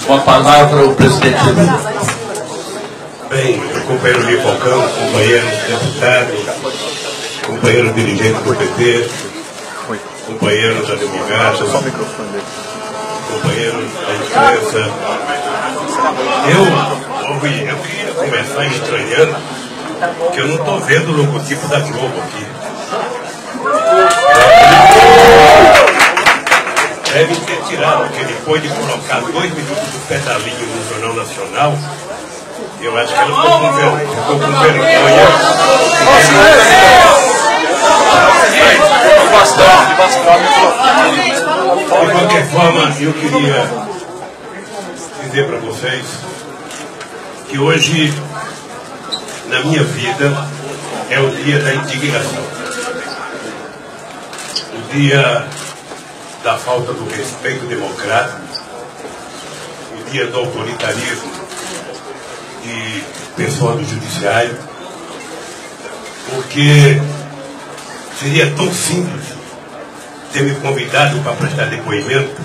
Com a palavra o presidente Lula. Bem, companheiro Lio Falcão, companheiro deputado, companheiro dirigente do PT, companheiro da democracia, companheiro da imprensa. Eu queria começar estranhando que eu não estou vendo o logotipo da Globo aqui. Deve ter tirado, porque depois de colocar 2 minutos do pedalinho no Jornal Nacional, eu acho que ela ficou com vergonha. De qualquer forma, eu queria dizer para vocês que hoje, na minha vida, é o dia da indignação. O dia da falta do respeito democrático, o dia do autoritarismo de pessoal do judiciário, porque seria tão simples ter me convidado para prestar depoimento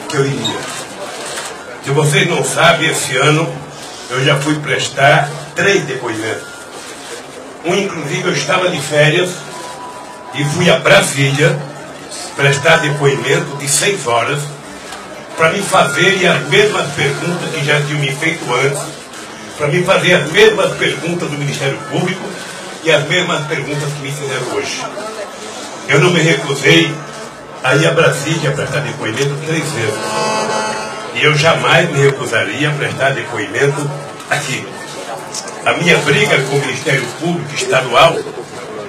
que eu iria. Se vocês não sabem, esse ano eu já fui prestar 3 depoimentos. Inclusive, eu estava de férias e fui a Brasília prestar depoimento de 6 horas para me fazerem as mesmas perguntas que já tinham me feito antes, para me fazer as mesmas perguntas do Ministério Público e as mesmas perguntas que me fizeram hoje. Eu não me recusei a ir a Brasília a prestar depoimento 3 vezes. E eu jamais me recusaria a prestar depoimento aqui. A minha briga com o Ministério Público Estadual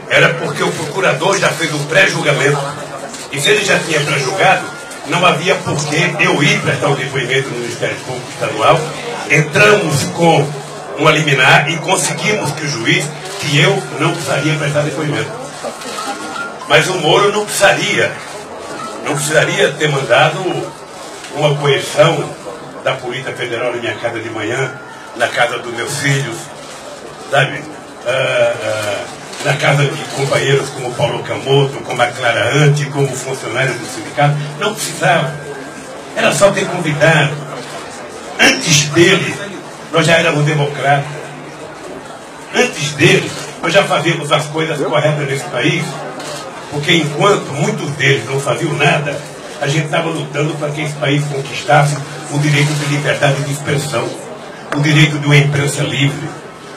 era porque o procurador já fez um pré-julgamento. E se ele já tinha pré-julgado, não havia por que eu ir prestar o depoimento no Ministério Público Estadual. Entramos com uma liminar e conseguimos que o juiz, que eu não precisaria prestar depoimento. Mas o Moro não precisaria ter mandado uma coerção da Polícia Federal na minha casa de manhã, na casa dos meus filhos, sabe? Na casa de companheiros como Paulo Camoto, como a Clara Ante, como funcionários do sindicato. Não precisava. Era só ter convidado. Antes dele, nós já éramos democratas. Antes dele, nós já fazíamos as coisas corretas nesse país, porque enquanto muitos deles não faziam nada, a gente estava lutando para que esse país conquistasse o direito de liberdade de expressão, o direito de uma imprensa livre,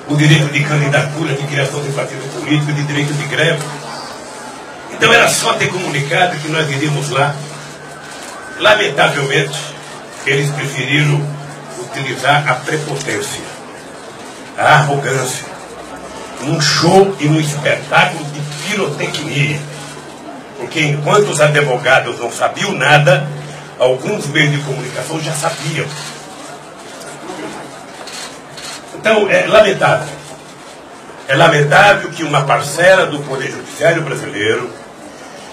o direito de candidatura, de criação de partido político, de direito de greve. Então era só ter comunicado que nós iríamos lá. Lamentavelmente, eles preferiram utilizar a prepotência, a arrogância, num show e num espetáculo de pirotecnia. Porque enquanto os advogados não sabiam nada, alguns meios de comunicação já sabiam. Então, é lamentável. É lamentável que uma parcela do Poder Judiciário brasileiro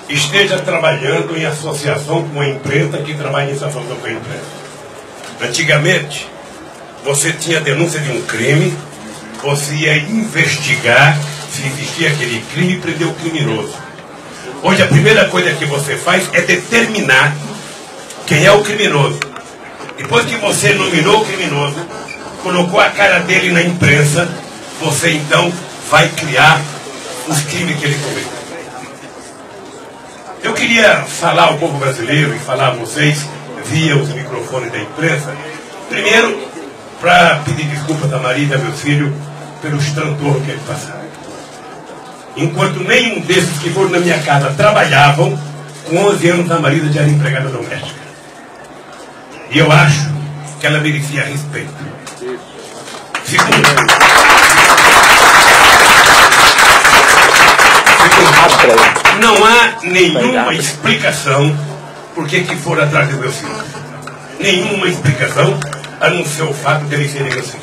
esteja trabalhando em associação com a imprensa que trabalha em associação com a imprensa. Antigamente, você tinha denúncia de um crime, você ia investigar se existia aquele crime e prender o criminoso. Hoje, a primeira coisa que você faz é determinar quem é o criminoso. Depois que você nominou o criminoso, colocou a cara dele na imprensa, você então vai criar os crimes que ele cometeu. Eu queria falar ao povo brasileiro e falar a vocês via os microfones da imprensa, primeiro para pedir desculpas a Maria e a meu filho pelos transtornos que eles passaram. Enquanto nenhum desses que foram na minha casa trabalhavam, com 11 anos a Marisa já era empregada doméstica. E eu acho que ela merecia respeito. Segundo, não há nenhuma explicação por que foram atrás do meu filho. Nenhuma explicação, a não ser o fato de ele serem assim.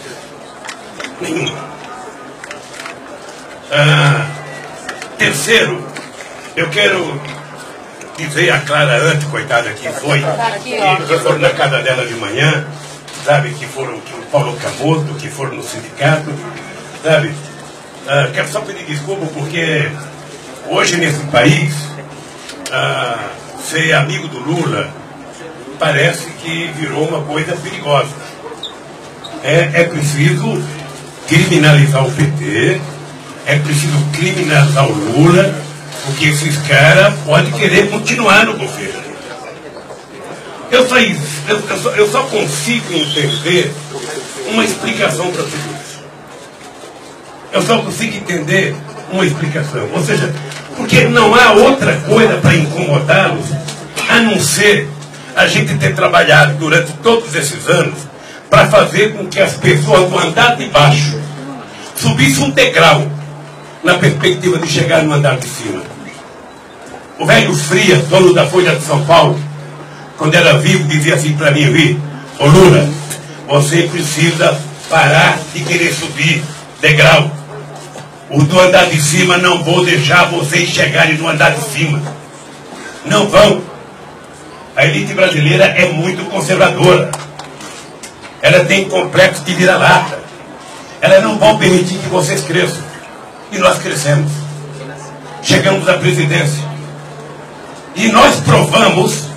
Nenhuma. Terceiro, eu quero dizer a Clara Ante, coitada, que foi, que foram na casa dela de manhã, sabe, que foram o Paulo Camoto, que foram no sindicato, sabe. Quero só pedir desculpa porque hoje nesse país, ser amigo do Lula parece que virou uma coisa perigosa. É preciso criminalizar o PT, é preciso criminalizar o Lula, porque esses caras podem querer continuar no governo. Eu só consigo entender uma explicação para tudo isso. Eu só consigo entender uma explicação. Ou seja, porque não há outra coisa para incomodá-los a não ser a gente ter trabalhado durante todos esses anos para fazer com que as pessoas do andar de baixo subissem um degrau na perspectiva de chegar no andar de cima. O velho Frias, dono da Folha de São Paulo, quando era vivo, dizia assim para mim: ô Lula, você precisa parar de querer subir degrau. O do andar de cima não vou deixar vocês chegarem no andar de cima. Não vão. A elite brasileira é muito conservadora. Ela tem complexo de vira-lata. Elas não vão permitir que vocês cresçam. E nós crescemos. Chegamos à presidência. E nós provamos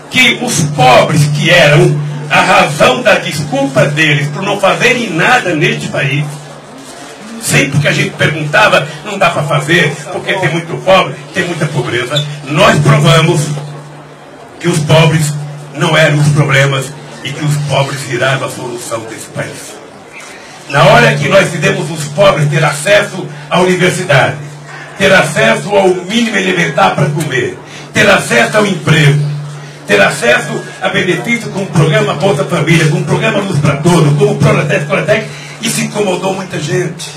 que os pobres, que eram a razão da desculpa deles por não fazerem nada neste país, sempre que a gente perguntava, não dá para fazer, porque tem muito pobre, tem muita pobreza, nós provamos que os pobres não eram os problemas e que os pobres viraram a solução desse país. Na hora que nós fizemos os pobres ter acesso à universidade, ter acesso ao mínimo elementar para comer, ter acesso ao emprego, ter acesso a benefício com o programa Bolsa Família, com o programa Luz para Todos, com o Pronatec, isso incomodou muita gente.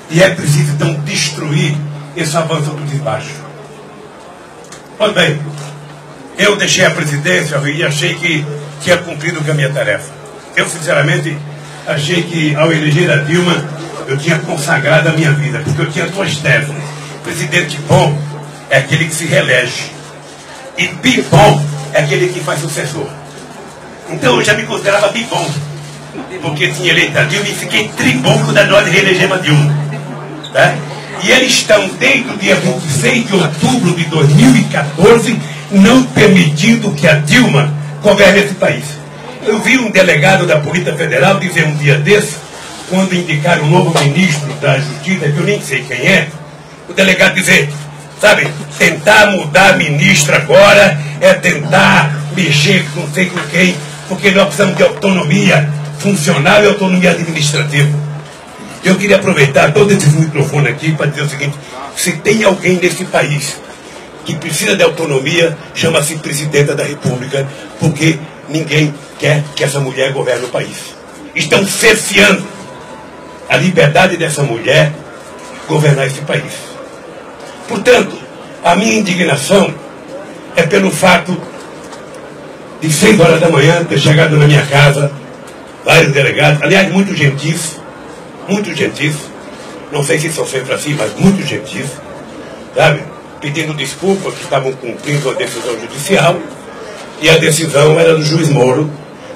E é preciso, então, destruir esse avanço do desbaixo. Pois bem, eu deixei a presidência e achei que tinha cumprido com a minha tarefa. Eu, sinceramente, achei que, ao eleger a Dilma, eu tinha consagrado a minha vida, porque eu tinha duas teses. Presidente bom é aquele que se reelege. E bibom é aquele que faz sucessor. Então eu já me considerava bibom, porque tinha eleito a Dilma e fiquei tribom quando nós reelegemos a Dilma. Tá? E eles estão, desde o dia 26 de outubro de 2014, não permitindo que a Dilma governe esse país. Eu vi um delegado da Polícia Federal dizer um dia desse, quando indicaram o novo ministro da Justiça, que eu nem sei quem é, o delegado dizer, sabe, tentar mudar a ministra agora é tentar mexer com não sei com quem, porque nós precisamos de autonomia funcional e autonomia administrativa. Eu queria aproveitar todo esse microfone aqui para dizer o seguinte: se tem alguém nesse país que precisa de autonomia, chama-se Presidenta da República, porque ninguém quer que essa mulher governe o país. Estão cerceando a liberdade dessa mulher governar esse país. Portanto, a minha indignação é pelo fato de 6 horas da manhã ter chegado na minha casa vários delegados, aliás, muito gentis, não sei se são sempre assim, mas muito gentis, sabe? Pedindo desculpa que estavam cumprindo a decisão judicial, e a decisão era do juiz Moro,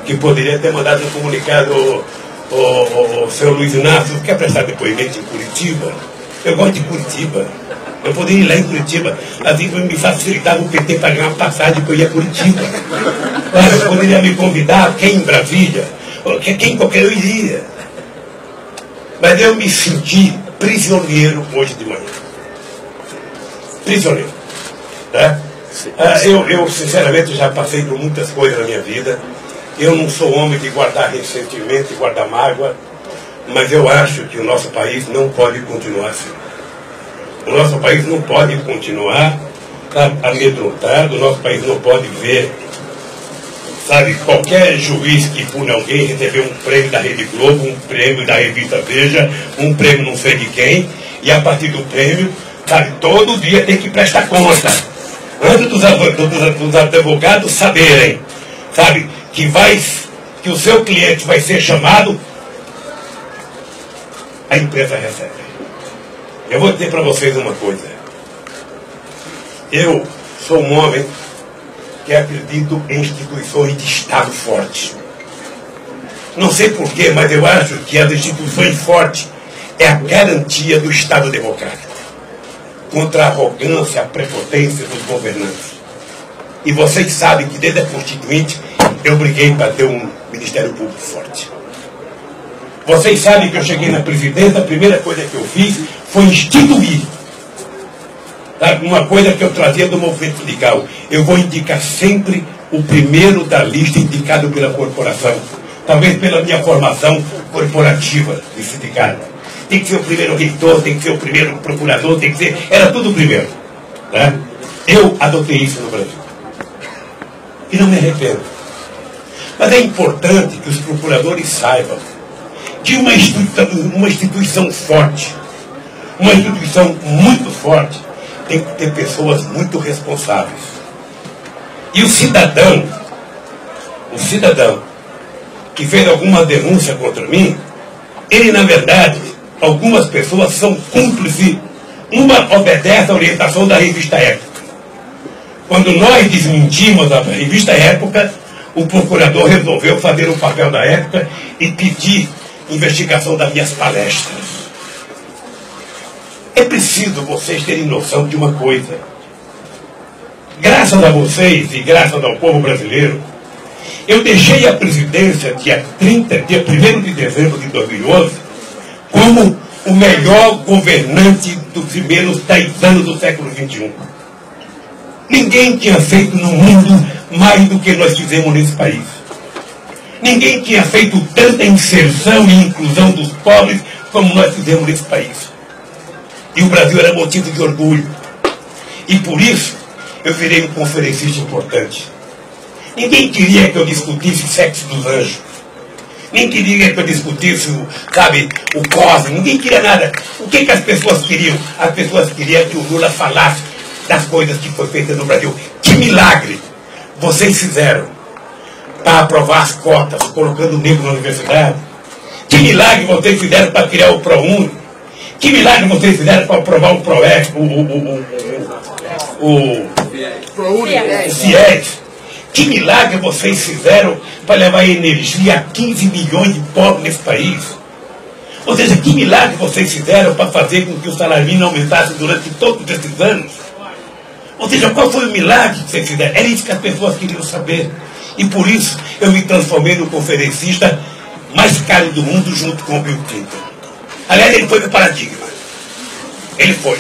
que poderia ter mandado um comunicado ao senhor Luiz Inácio, quer prestar depoimento em Curitiba? Eu gosto de Curitiba. Eu poderia ir lá em Curitiba, assim me facilitava o PT para ganhar uma passagem para eu ir a Curitiba. Eu poderia me convidar, quem em Brasília, quem qualquer eu iria. Mas eu me senti prisioneiro hoje de manhã. Prisioneiro. Tá? Eu, sinceramente, já passei por muitas coisas na minha vida. Eu não sou homem de guardar ressentimento e guardar mágoa, mas eu acho que o nosso país não pode continuar assim. O nosso país não pode continuar amedrontado, o nosso país não pode ver, sabe, qualquer juiz que pune alguém receber um prêmio da Rede Globo, um prêmio da revista Veja, um prêmio não sei de quem, e a partir do prêmio, sabe, todo dia tem que prestar conta. Antes dos advogados saberem, sabe, que o seu cliente vai ser chamado, a empresa recebe. Eu vou dizer para vocês uma coisa. Eu sou um homem que acredito em instituições de Estado fortes. Não sei porquê, mas eu acho que as instituições fortes é a garantia do Estado democrático contra a arrogância, a prepotência dos governantes. E vocês sabem que desde a Constituinte eu briguei para ter um Ministério Público forte. Vocês sabem que eu cheguei na presidência, a primeira coisa que eu fiz foi instituir uma coisa que eu trazia do movimento sindical. Eu vou indicar sempre o primeiro da lista indicado pela corporação. Talvez pela minha formação corporativa de sindicato. Tem que ser o primeiro reitor, tem que ser o primeiro procurador, tem que ser... Era tudo o primeiro. Né? Eu adotei isso no Brasil. E não me arrependo. Mas é importante que os procuradores saibam que uma instituição forte, uma instituição muito forte, tem que ter pessoas muito responsáveis. E o cidadão que fez alguma denúncia contra mim, ele, na verdade, algumas pessoas são cúmplices. Uma obedece à orientação da revista Época. Quando nós desmentimos a revista Época, o procurador resolveu fazer o papel da Época e pedir investigação das minhas palestras. É preciso vocês terem noção de uma coisa. Graças a vocês e graças ao povo brasileiro, eu deixei a presidência dia 1º de dezembro de 2011 como o melhor governante dos primeiros 10 anos do século XXI. Ninguém tinha feito no mundo mais do que nós fizemos nesse país. Ninguém tinha feito tanta inserção e inclusão dos pobres como nós fizemos nesse país. E o Brasil era motivo de orgulho. E por isso, eu virei um conferencista importante. Ninguém queria que eu discutisse sexo dos anjos. Ninguém queria que eu discutisse, o cosmos. Ninguém queria nada. O que as pessoas queriam? As pessoas queriam que o Lula falasse das coisas que foi feitas no Brasil. Que milagre vocês fizeram para aprovar as cotas, colocando negro na universidade. Que milagre vocês fizeram para criar o ProUni. Que milagre vocês fizeram para aprovar o ProEx, o FIES. Que milagre vocês fizeram para levar energia a 15 milhões de pobres nesse país. Ou seja, que milagre vocês fizeram para fazer com que o salário mínimo aumentasse durante todos esses anos. Ou seja, qual foi o milagre que vocês fizeram? Era isso que as pessoas queriam saber. E por isso eu me transformei no conferencista mais caro do mundo junto com o Bill Clinton. Aliás, ele foi o paradigma. Ele foi.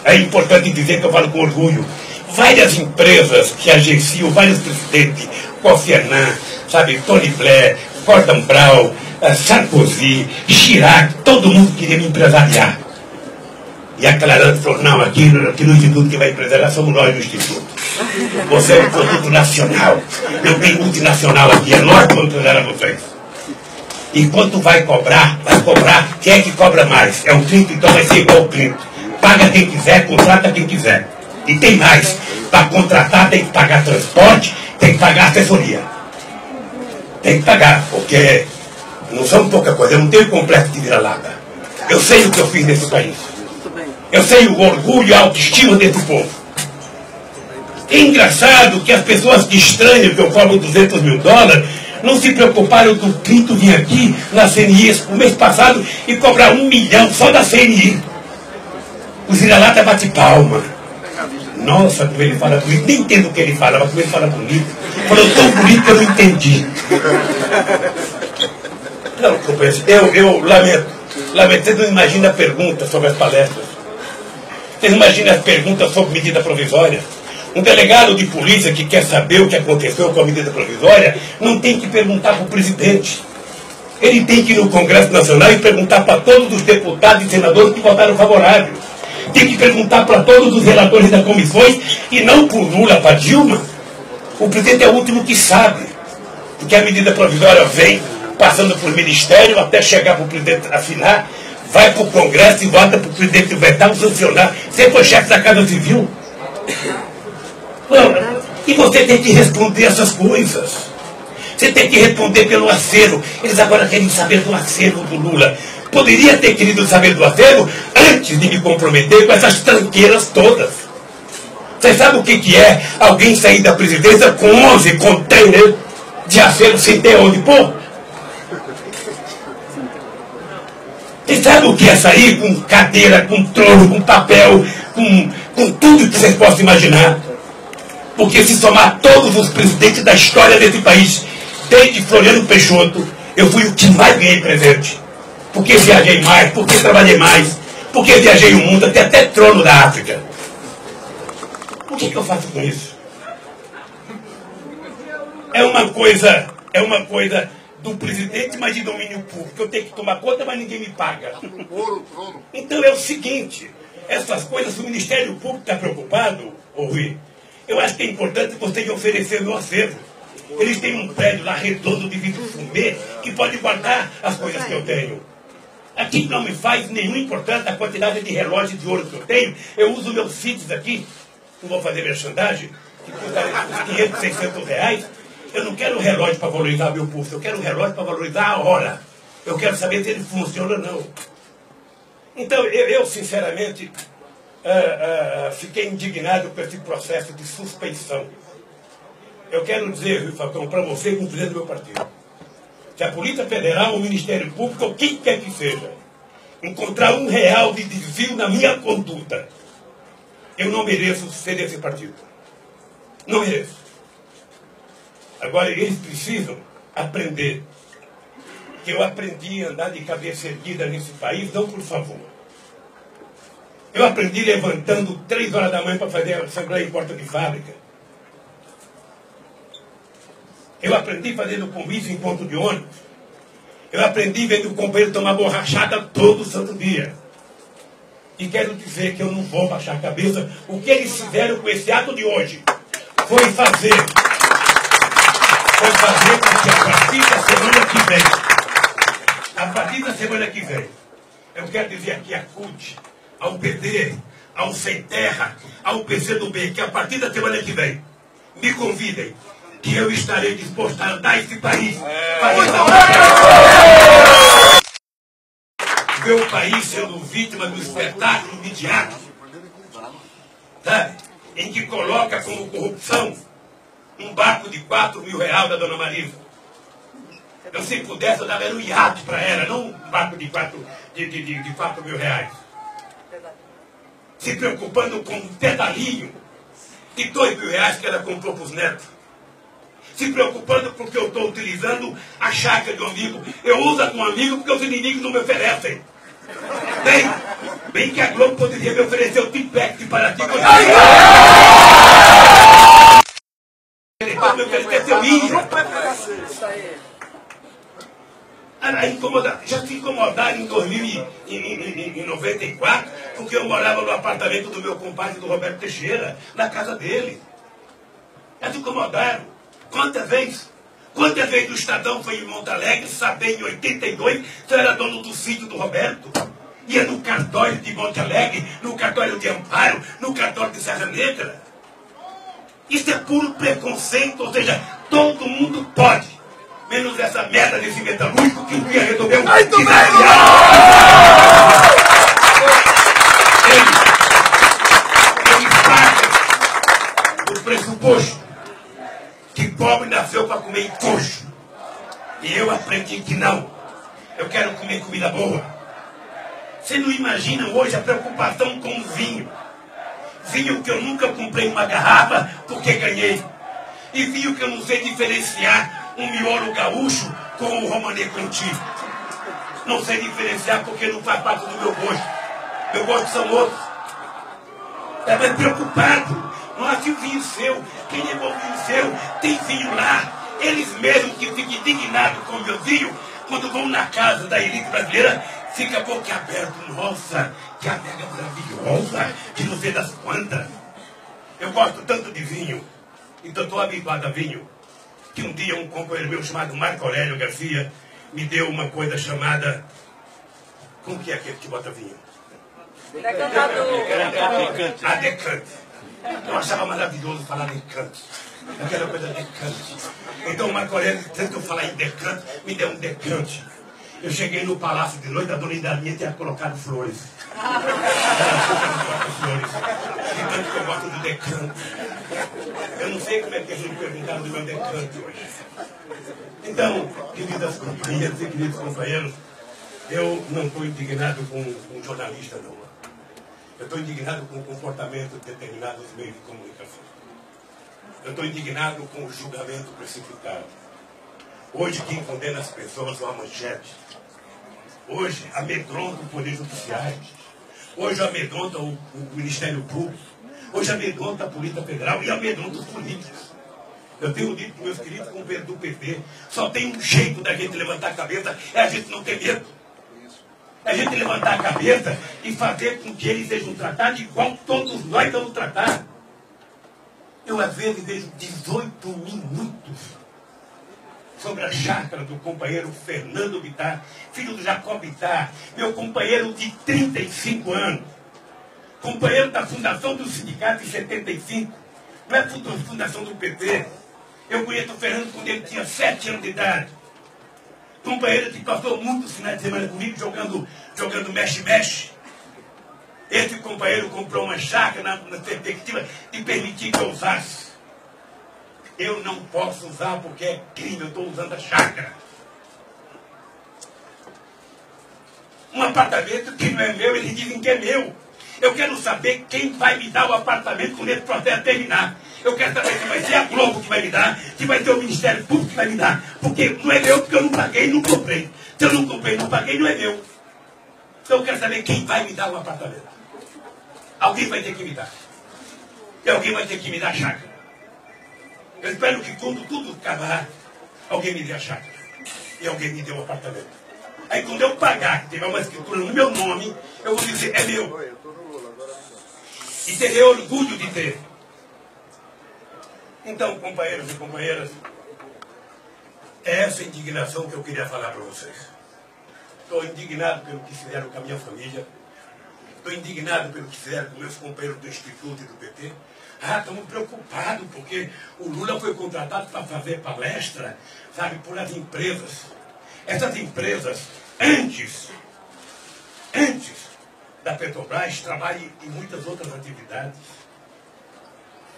É importante dizer que eu falo com orgulho. Várias empresas que agenciam vários presidentes, Kofi Annan, Tony Blair, Gordon Brown, Sarkozy, Chirac, todo mundo queria me empresariar. E a Clarante falou, não, aqui no Instituto que vai empresariar somos nós no Instituto. Você é um produto nacional. Não tem multinacional aqui, é nós que vamos empresariar vocês. E quanto vai cobrar, quem é que cobra mais? É o Clinton, então vai ser igual o Clinton. Paga quem quiser, contrata quem quiser. E tem mais, para contratar tem que pagar transporte, tem que pagar assessoria. Tem que pagar, porque não são pouca coisa, eu não tenho complexo de vira-lata. Eu sei o que eu fiz nesse país. Eu sei o orgulho e a autoestima desse povo. É engraçado que as pessoas que estranham que eu cobro $200 mil, não se preocuparam do Clinton vir aqui na CNI o mês passado e cobrar 1 milhão só da CNI. O vira-lata bate palma. Nossa, como ele fala bonito. Nem entendo o que ele fala, mas como ele fala bonito. Falou tão bonito que eu não entendi. Não, eu lamento. Vocês não imaginam a pergunta sobre as palestras. Vocês imaginam as perguntas sobre medida provisória. Um delegado de polícia que quer saber o que aconteceu com a medida provisória não tem que perguntar para o presidente. Ele tem que ir no Congresso Nacional e perguntar para todos os deputados e senadores que votaram favorável. Tem que perguntar para todos os relatores das comissões e não para o Lula, para Dilma. O presidente é o último que sabe. Porque a medida provisória vem passando por ministério até chegar para o presidente assinar, vai para o Congresso e vota para o presidente vetar ou sancionar. Você foi chefe da Casa Civil. E você tem que responder essas coisas. Você tem que responder pelo acervo. Eles agora querem saber do acervo do Lula. Poderia ter querido saber do acervo antes de me comprometer com essas tranqueiras todas. Você sabe o que é alguém sair da presidência com 11 containers de acervo sem ter onde pôr? Você sabe o que é sair com cadeira, com trono, com papel, com tudo que vocês possam imaginar? Porque se somar todos os presidentes da história desse país, desde Floriano Peixoto, eu fui o que mais ganhei presente. Porque viajei mais, porque trabalhei mais, porque viajei o mundo, até trono da África. O que eu faço com isso? É uma coisa do presidente, mas de domínio público. Eu tenho que tomar conta, mas ninguém me paga. Então é o seguinte, essas coisas, o Ministério Público está preocupado, Rui. Eu acho que é importante vocês oferecerem meu acervo. Eles têm um prédio lá redondo de vidro fumê que pode guardar as coisas que eu tenho. Aqui não me faz nenhuma importância a quantidade de relógios de ouro que eu tenho. Eu uso meus sítios aqui, não vou fazer merchandising, que custa uns 500, 600 reais. Eu não quero um relógio para valorizar meu pulso, eu quero um relógio para valorizar a hora. Eu quero saber se ele funciona ou não. Então, eu sinceramente, fiquei indignado com esse processo de suspeição. Eu quero dizer, Rui Falcão, para você e para o presidente do meu partido, que a Polícia Federal, o Ministério Público, ou quem quer que seja, encontrar R$1 de desvio na minha conduta, eu não mereço ser desse partido. Não mereço. Agora, eles precisam aprender que eu aprendi a andar de cabeça erguida nesse país, não por favor. Eu aprendi levantando 3 horas da manhã para fazer a assembleia em porta de fábrica. Eu aprendi fazendo comício em ponto de ônibus. Eu aprendi vendo o companheiro tomar borrachada todo santo dia. E quero dizer que eu não vou baixar a cabeça. O que eles fizeram com esse ato de hoje foi fazer com que a partir da semana que vem, eu quero dizer aqui a CUT, ao PT, ao Sem Terra, ao PCdoB, que a partir da semana que vem, me convidem, que eu estarei disposto a andar esse país para ver o país sendo vítima do espetáculo midiático, sabe? Em que coloca como corrupção um barco de R$4.000 da Dona Marisa. Eu, se pudesse, eu dava um iate para ela, não um barco de R$4.000. Se preocupando com um pedalinho de R$2.000 que ela comprou para os netos. Se preocupando porque eu estou utilizando a chácara de um amigo. Eu uso com um amigo porque os inimigos não me oferecem. Bem que a Globo poderia me oferecer o Tipex de Paraty. Me oferecer seu ilha. Já se incomodaram em 1994, porque eu morava no apartamento do meu compadre, do Roberto Teixeira, na casa dele. Já se incomodaram. Quantas vezes? Quantas vezes o Estadão foi em Monte Alegre, saber em 82, se eu era dono do sítio do Roberto? Ia no cartório de Monte Alegre, no cartório de Amparo, no cartório de Serra Negra. Isso é puro preconceito, ou seja, todo mundo pode. Menos essa merda desse metalúrgico que um dia resolveu Eles partem do pressuposto que pobre nasceu para comer encoxo. E eu aprendi que não. Eu quero comer comida boa. Você não imagina hoje a preocupação com o vinho. Vinho que eu nunca comprei uma garrafa porque ganhei. E vinho que eu não sei diferenciar um miolo gaúcho com o Romanée Conti. Não sei diferenciar porque não faz parte do meu gosto. Meu gosto são outros. Estava preocupado. Nossa, e o vinho seu? Quem levou o vinho seu? Tem vinho lá. Eles mesmos que ficam indignados com o meu vinho, quando vão na casa da elite brasileira, fica boca aberta. Nossa, que adega maravilhosa, de não sei das quantas. Eu gosto tanto de vinho, então estou habituado a vinho, que um dia um companheiro meu chamado Marco Aurélio Garcia me deu uma coisa chamada... Como que é aquele que bota vinho? Decantador. A decante. Eu achava maravilhoso falar decante. Aquela coisa decante. Então o Marco Aurélio, tanto eu falar em decante, me deu um decante. Eu cheguei no palácio de noite, a dona Indalinha tinha colocado flores. Flores. E tanto que eu gosto do decante. Eu não sei como é que eles me perguntaram do meu decante hoje. Então, queridas companheiras e queridos companheiros, eu não estou indignado com um jornalista, não. Eu estou indignado com o comportamento de determinados meios de comunicação. Eu estou indignado com o julgamento precipitado. Hoje quem condena as pessoas são a manchete. Hoje amedronta o Poder Judiciário. Hoje amedronta o Ministério Público. Hoje amedronta a Polícia Federal e amedronta os políticos. Eu tenho dito para meus queridos companheiros do PT, só tem um jeito da gente levantar a cabeça, é a gente não ter medo. É a gente levantar a cabeça e fazer com que eles sejam tratados igual todos nós estamos tratados. Eu às vezes vejo 18 minutos sobre a chácara do companheiro Fernando Bittar, filho do Jacob Bittar, meu companheiro de 35 anos, companheiro da fundação do sindicato em 75, não é fundação do PT. Eu conheço o Fernando quando ele tinha 7 anos de idade. Companheiro que passou muitos finais de semana comigo jogando mexe-mexe. Esse companheiro comprou uma chácara na perspectiva de permitir que eu usasse. Eu não posso usar porque é crime, eu estou usando a chácara. Um apartamento que não é meu, eles dizem que é meu. Eu quero saber quem vai me dar o apartamento quando esse processo terminar. Eu quero saber se vai ser a Globo que vai me dar, se vai ser o Ministério Público que vai me dar. Porque não é meu, porque eu não paguei e não comprei. Se eu não comprei e não paguei, não é meu. Então eu quero saber quem vai me dar o apartamento. Alguém vai ter que me dar. E alguém vai ter que me dar a chácara. Eu espero que quando tudo acabar, alguém me dê a chácara. E alguém me dê o apartamento. Aí quando eu pagar, que tiver uma escritura no meu nome, eu vou dizer, é meu. E terei orgulho de ter. Então, companheiros e companheiras, é essa indignação que eu queria falar para vocês. Estou indignado pelo que fizeram com a minha família. Estou indignado pelo que fizeram com meus companheiros do Instituto e do PT. Estamos preocupados porque o Lula foi contratado para fazer palestra, sabe, por as empresas. Essas empresas, antes da Petrobras, trabalham em muitas outras atividades.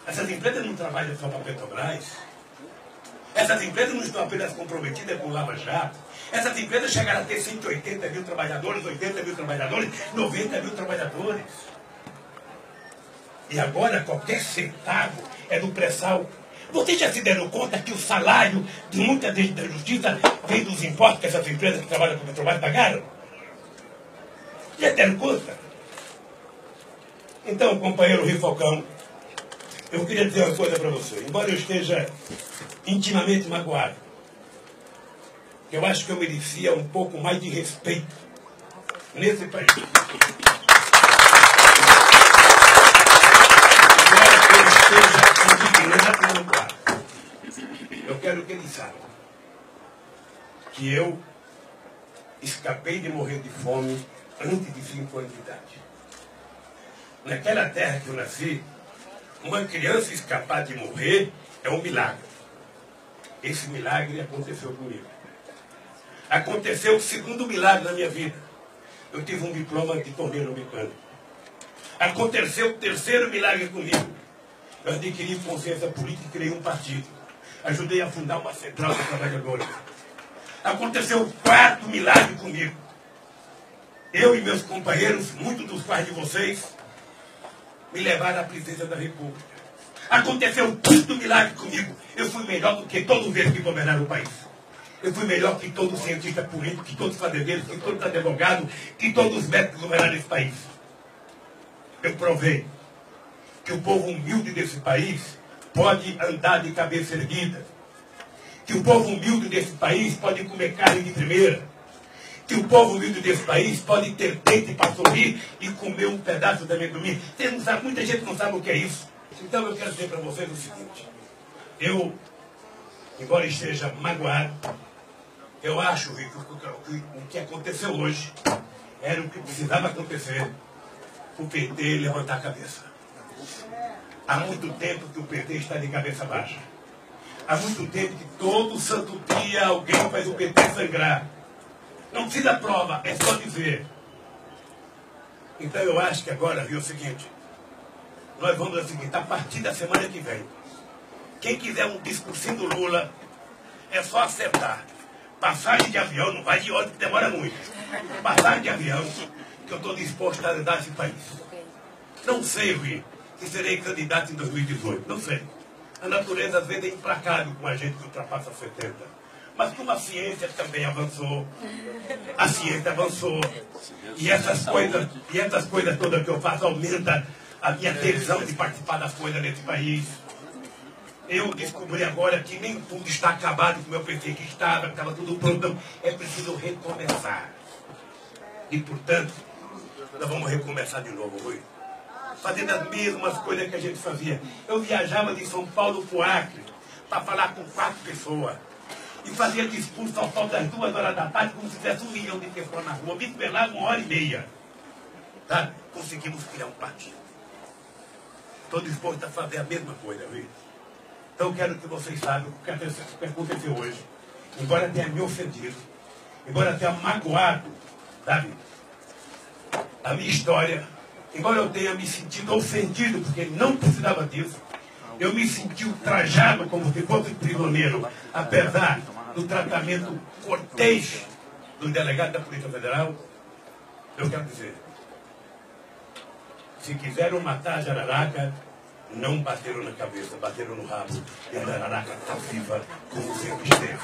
Essas empresas não trabalham só para a Petrobras. Essas empresas não estão apenas comprometidas com o Lava Jato. Essas empresas chegaram a ter 180 mil trabalhadores, 80 mil trabalhadores, 90 mil trabalhadores. E agora qualquer centavo é do pré-sal. Vocês já se deram conta que o salário de muita gente da justiça vem dos impostos que essas empresas que trabalham com o Petrobras pagaram? Já deram conta? Então, companheiro Rifocão, eu queria dizer uma coisa para você. Embora eu esteja intimamente magoado, eu acho que eu merecia um pouco mais de respeito nesse país. Eu quero que eles saibam que eu escapei de morrer de fome antes de 5 anos de idade. Naquela terra que eu nasci, uma criança escapar de morrer é um milagre. Esse milagre aconteceu comigo. Aconteceu o segundo milagre na minha vida. Eu tive um diploma de torneiro mecânico. Aconteceu o terceiro milagre comigo. Eu adquiri consciência política e criei um partido. Ajudei a fundar uma central de trabalhadores. Aconteceu o quarto milagre comigo. Eu e meus companheiros, muitos dos quais de vocês, me levaram à presidência da República. Aconteceu o quinto milagre comigo. Eu fui melhor do que todos eles que governaram o país. Eu fui melhor que todos os cientistas políticos, que todos os fazendeiros, que todos os advogados, que todos os médicos que governaram esse país. Eu provei que o povo humilde desse país pode andar de cabeça erguida. Que o povo humilde desse país pode comer carne de primeira. Que o povo humilde desse país pode ter dente para sorrir e comer um pedaço de amendoim. Vocês não sabem, muita gente não sabe o que é isso. Então eu quero dizer para vocês o seguinte. Eu, embora esteja magoado, eu acho que o que aconteceu hoje era o que precisava acontecer. O PT levantar a cabeça. Há muito tempo que o PT está de cabeça baixa. Há muito tempo que todo santo dia alguém faz o PT sangrar. Não precisa prova, é só dizer. Então eu acho que agora, viu o seguinte, nós vamos ao seguinte, a partir da semana que vem, quem quiser um discursinho do Lula, é só acertar. Passagem de avião, não vai de ônibus, que demora muito. Passagem de avião, que eu estou disposto a ajudar esse país. Não sei, Rui, se serei candidato em 2018, não sei. A natureza às vezes é implacável com a gente que ultrapassa 70. Mas como a ciência também avançou, a ciência avançou, e essas coisas todas que eu faço aumentam a minha tesão de participar das coisas nesse país. Eu descobri agora que nem tudo está acabado como eu pensei que estava tudo pronto. É preciso recomeçar. E, portanto, nós vamos recomeçar de novo, Rui. Fazendo as mesmas coisas que a gente fazia. Eu viajava de São Paulo para o Acre para falar com 4 pessoas. E fazia discurso ao sol das 2 horas da tarde, como se tivesse 1 milhão de pessoas na rua. Me esperava 1h30. Tá? Conseguimos criar um partido. Estou disposto a fazer a mesma coisa, viu? Então eu quero que vocês saibam o que aconteceu hoje. Embora tenha me ofendido, embora tenha magoado, sabe, a minha história, embora eu tenha me sentido ofendido, porque não precisava disso, eu me senti ultrajado como se fosse prisioneiro, apesar do tratamento cortês do delegado da Polícia Federal. Eu quero dizer, se quiseram matar a jararaca, não bateram na cabeça, bateram no rabo. E a jararaca está viva como sempre esteve.